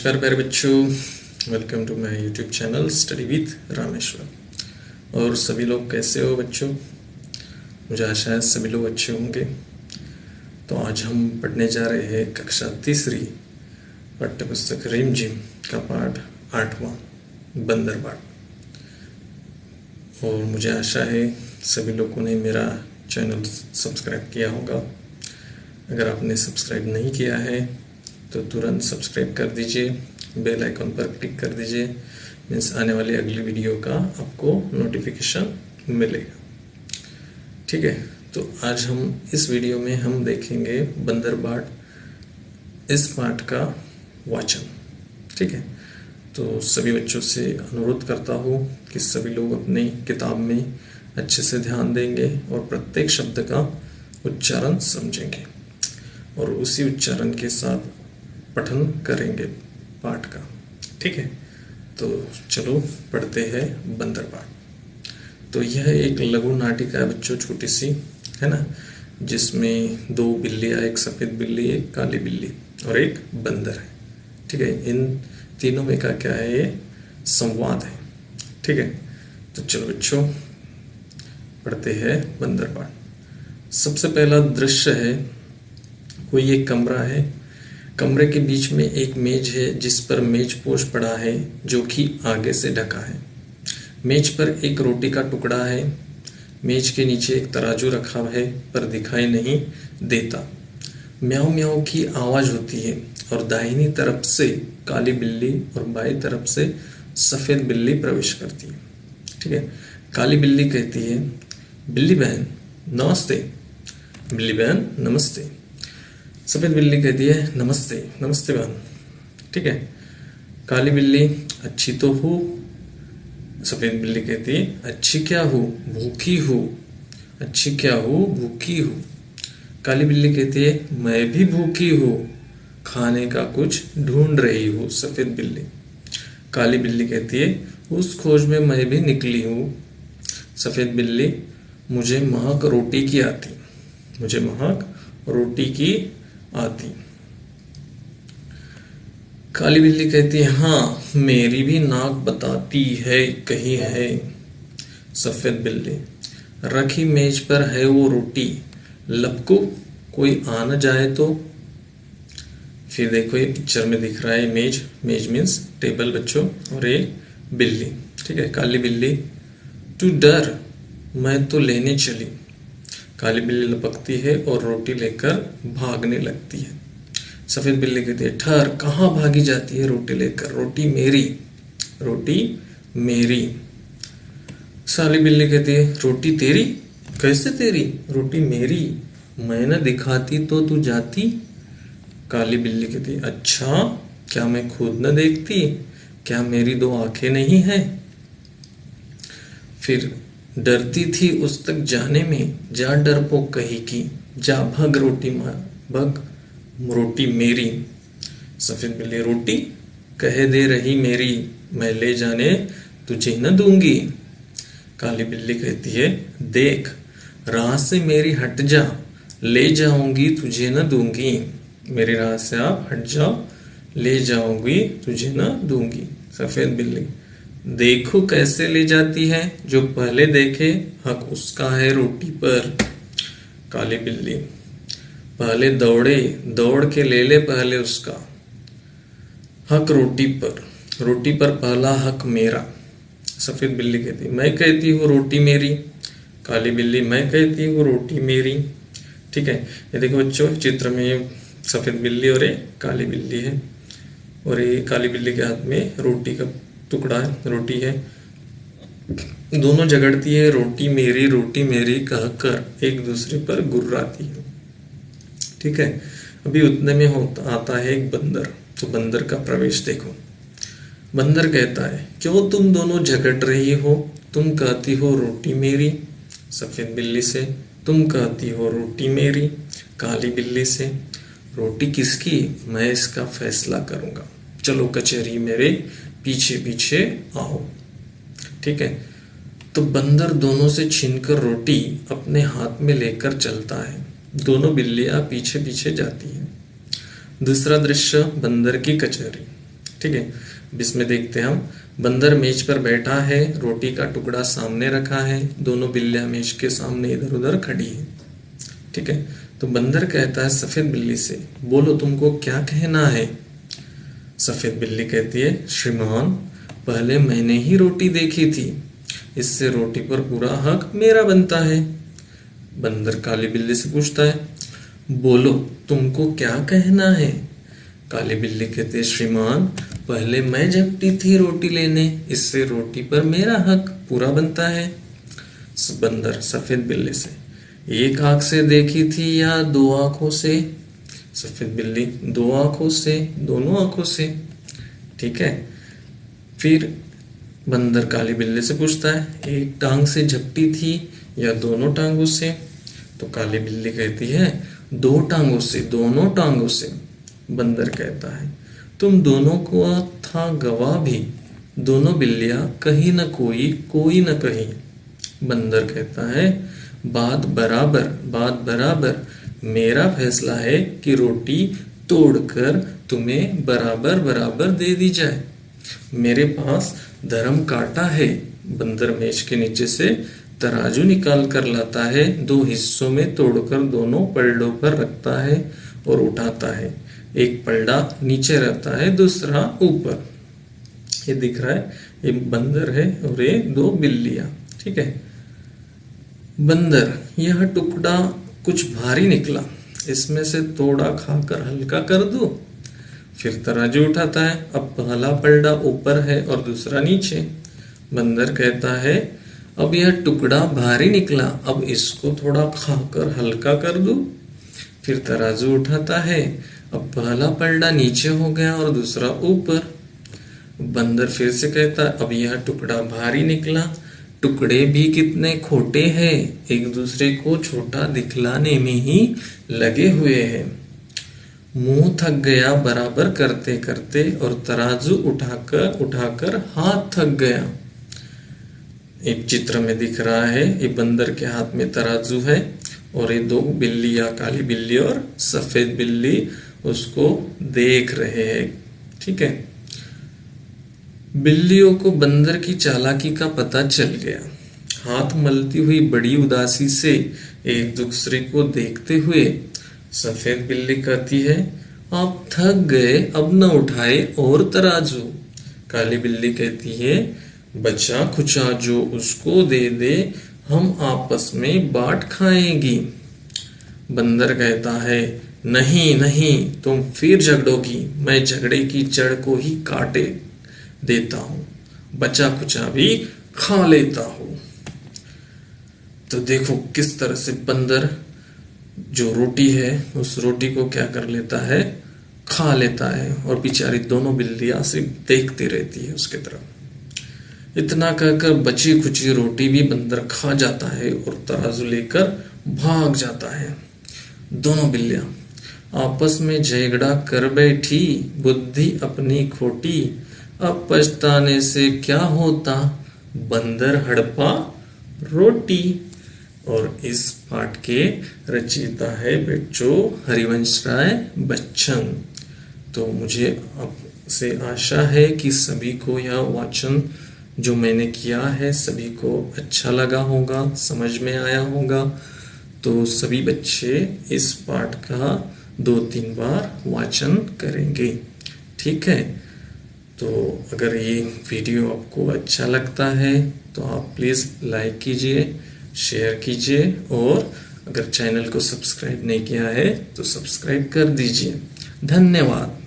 नमस्कार प्यारे बच्चों, welcome to my YouTube channel study with Rameshwar. और सभी लोग कैसे हो बच्चों? मुझे आशा है सभी लोग अच्छे होंगे। तो आज हम पढ़ने जा रहे हैं कक्षा तीसरी पाठ्य पुस्तक रिमझिम का पाठ 8वां बंदरबाट। और मुझे आशा है सभी लोगों ने मेरा चैनल सब्सक्राइब किया होगा। अगर आपने सब्सक्राइब नहीं किया है तो तुरंत सब्सक्राइब कर दीजिए, बेल आइकन पर क्लिक कर दीजिए, मीन्स आने वाली अगली वीडियो का आपको नोटिफिकेशन मिलेगा। ठीक है, तो आज हम इस वीडियो में हम देखेंगे बंदरबाट, इस पाठ का वाचन। ठीक है, तो सभी बच्चों से अनुरोध करता हूँ कि सभी लोग अपनी किताब में अच्छे से ध्यान देंगे और प्रत्येक शब्द का उच्चारण समझेंगे और उसी उच्चारण के साथ पठन करेंगे पाठ का। ठीक है, तो चलो पढ़ते हैं बंदरबाट। तो यह एक लघु नाटिका है बच्चों, छोटी सी है ना, जिसमें दो बिल्लियाँ, एक सफ़ेद बिल्ली, एक काली बिल्ली और एक बंदर है। ठीक है, इन तीनों में का क्या है, ये संवाद है। ठीक है, तो चलो बच्चों पढ़ते हैं बंदरबाट। सबसे पहला दृश्य है, कोई एक कमरा है। कमरे के बीच में एक मेज है जिस पर मेजपोश पड़ा है जो कि आगे से ढका है। मेज पर एक रोटी का टुकड़ा है। मेज के नीचे एक तराजू रखा है पर दिखाई नहीं देता। म्याऊं म्याऊं की आवाज होती है और दाहिनी तरफ से काली बिल्ली और बाईं तरफ से सफेद बिल्ली प्रवेश करती है। ठीक है, काली बिल्ली कहती है, बिल्ली बहन नमस्ते। बिल्ली बहन नमस्ते। सफेद बिल्ली कहती है, नमस्ते नमस्ते बहन। ठीक है, काली बिल्ली, अच्छी तो हूँ। सफेद बिल्ली कहती है, अच्छी क्या हूँ, भूखी हूँ। अच्छी क्या हूँ, भूखी हूँ। काली बिल्ली कहती है, मैं भी भूखी हूँ, खाने का कुछ ढूंढ रही हूँ। सफेद बिल्ली। काली बिल्ली कहती है, उस खोज में मैं भी निकली हूँ। सफेद बिल्ली, मुझे महक रोटी की आती। मुझे महक रोटी की आती। काली बिल्ली कहती है, हाँ मेरी भी नाक बताती है कहीं है। सफेद बिल्ली, रखी मेज पर है वो रोटी, लपकू कोई आ न जाए तो। फिर देखो ये पिक्चर में दिख रहा है मेज, मेज मीन्स टेबल बच्चों, और ये बिल्ली। ठीक है, काली बिल्ली, तू डर मैं तो लेने चली। काली बिल्ली लपकती है और रोटी लेकर भागने लगती है। सफेद बिल्ली कहती है, ठहर, कहाँ भागी जाती है रोटी लेकर, रोटी मेरी, रोटी मेरी। काली बिल्ली कहती है, रोटी तेरी, कैसे तेरी, रोटी मेरी, मैं न दिखाती तो तू जाती। काली बिल्ली कहती है, अच्छा क्या मैं खुद न देखती, क्या मेरी दो आंखें नहीं है। फिर डरती थी उस तक जाने में, जा डरपोक कही की, जा भग रोटी भग रोटी मेरी। सफेद बिल्ली, रोटी कह दे रही मेरी, मैं ले जाने तुझे न दूंगी। काली बिल्ली कहती है, देख राह से मेरी हट जा, ले जाऊंगी तुझे न दूंगी। मेरी राह से आप हट जाओ, ले जाऊंगी तुझे न दूंगी। सफेद बिल्ली, देखो कैसे ले जाती है, जो पहले देखे हक उसका है रोटी पर। काली बिल्ली, पहले दौड़े, दौड़ के ले ले पहले उसका हक रोटी पर, रोटी पर पहला हक मेरा। सफेद बिल्ली कहती, मैं कहती हूँ रोटी मेरी। काली बिल्ली, मैं कहती हूँ रोटी मेरी। ठीक है, ये देखो बच्चों चित्र में ये सफेद बिल्ली और ये काली बिल्ली है, और ये काली बिल्ली के हाथ में रोटी का टुकड़ा है, रोटी है। दोनों झगड़ती है, रोटी मेरी कहकर एक दूसरे पर गुर्राती है। ठीक है, अभी उतने में आता है एक बंदर। तो बंदर का प्रवेश देखो। बंदर कहता है, क्यों तुम दोनों झगड़ रही हो, तुम कहती हो रोटी मेरी। सफेद बिल्ली से, तुम कहती हो रोटी मेरी। काली बिल्ली से, रोटी किसकी, मैं इसका फैसला करूंगा, चलो कचहरी मेरे पीछे पीछे आओ। ठीक है, तो बंदर दोनों से छीनकर रोटी अपने हाथ में लेकर चलता है। दोनों बिल्लियां पीछे पीछे जाती हैं। दूसरा दृश्य, बंदर की कचहरी। ठीक है, अब इसमें देखते हैं हम। बंदर मेज पर बैठा है, रोटी का टुकड़ा सामने रखा है, दोनों बिल्लियां मेज के सामने इधर उधर खड़ी है। ठीक है, तो बंदर कहता है सफेद बिल्ली से, बोलो तुमको क्या कहना है। सफेद बिल्ली कहती है, श्रीमान पहले मैंने ही रोटी देखी थी, इससे रोटी पर पूरा हक मेरा बनता है। बंदर काली बिल्ली से पूछता है, बोलो तुमको क्या कहना है। काली बिल्ली कहती है, श्रीमान पहले मैं झपटी थी रोटी लेने, इससे रोटी पर मेरा हक पूरा बनता है। बंदर सफेद बिल्ली से, एक आंख से देखी थी या दो आंखों से। सफेद बिल्ली, दो आंखों से, दोनों आंखों से। ठीक है, फिर बंदर काली बिल्ली से पूछता है, एक टांग से झपटी थी या दोनों टांगों से। तो काली बिल्ली कहती है, दो टांगों से, दोनों टांगों से। बंदर कहता है, तुम दोनों को था गवाह भी, दोनों बिल्लियां कहीं न कोई, कोई न कहीं। बंदर कहता है, बात बराबर, बात बराबर। मेरा फैसला है कि रोटी तोड़कर तुम्हें बराबर बराबर दे दी जाए। मेरे पास धर्म काटा है। बंदर मेज के नीचे से तराजू निकाल कर लाता है, दो हिस्सों में तोड़कर दोनों पलड़ों पर रखता है और उठाता है। एक पलड़ा नीचे रहता है, दूसरा ऊपर। ये दिख रहा है, ये बंदर है और ये दो बिल्लियां। ठीक है, बंदर, यह टुकड़ा कुछ भारी निकला, इसमें से थोड़ा खाकर हल्का कर दो। फिर तराजू उठाता है, अब पहला पलड़ा ऊपर है और दूसरा नीचे। बंदर कहता है, अब यह टुकड़ा भारी निकला, अब इसको थोड़ा खाकर हल्का कर दो। फिर तराजू उठाता है, अब पहला पलड़ा नीचे हो गया और दूसरा ऊपर। बंदर फिर से कहता है, अब यह टुकड़ा भारी निकला, टुकड़े भी कितने खोटे हैं, एक दूसरे को छोटा दिखलाने में ही लगे हुए हैं। मुंह थक गया बराबर करते करते और तराजू उठाकर उठाकर हाथ थक गया। एक चित्र में दिख रहा है, ये बंदर के हाथ में तराजू है और ये दो बिल्लियां, काली बिल्ली और सफेद बिल्ली उसको देख रहे हैं। ठीक है, बिल्लियों को बंदर की चालाकी का पता चल गया। हाथ मलती हुई बड़ी उदासी से एक दूसरे को देखते हुए सफेद बिल्ली कहती है, आप थक गए, अब न उठाए और तराजू। काली बिल्ली कहती है, बचा खुचा जो उसको दे दे, हम आपस में बांट खाएंगी। बंदर कहता है, नहीं नहीं, तुम फिर झगड़ोगी, मैं झगड़े की जड़ को ही काटे देता हूं, बचा खुचा भी खा लेता हूं। तो देखो किस तरह से बंदर जो रोटी है उस रोटी को क्या कर लेता है, खा लेता है, और बेचारी दोनों बिल्लियां सिर्फ देखती रहती है उसके तरफ। इतना कहकर बची खुची रोटी भी बंदर खा जाता है और तराजू लेकर भाग जाता है। दोनों बिल्लियां आपस में झगड़ा कर बैठी, बुद्धि अपनी खोटी, अब पछताने से क्या होता, बंदर हड़पा रोटी। और इस पाठ के रचयिता है बच्चों हरिवंश राय बच्चन। तो मुझे आपसे आशा है कि सभी को यह वाचन जो मैंने किया है सभी को अच्छा लगा होगा, समझ में आया होगा। तो सभी बच्चे इस पाठ का 2-3 बार वाचन करेंगे। ठीक है, तो अगर ये वीडियो आपको अच्छा लगता है तो आप प्लीज़ लाइक कीजिए, शेयर कीजिए, और अगर चैनल को सब्सक्राइब नहीं किया है तो सब्सक्राइब कर दीजिए। धन्यवाद।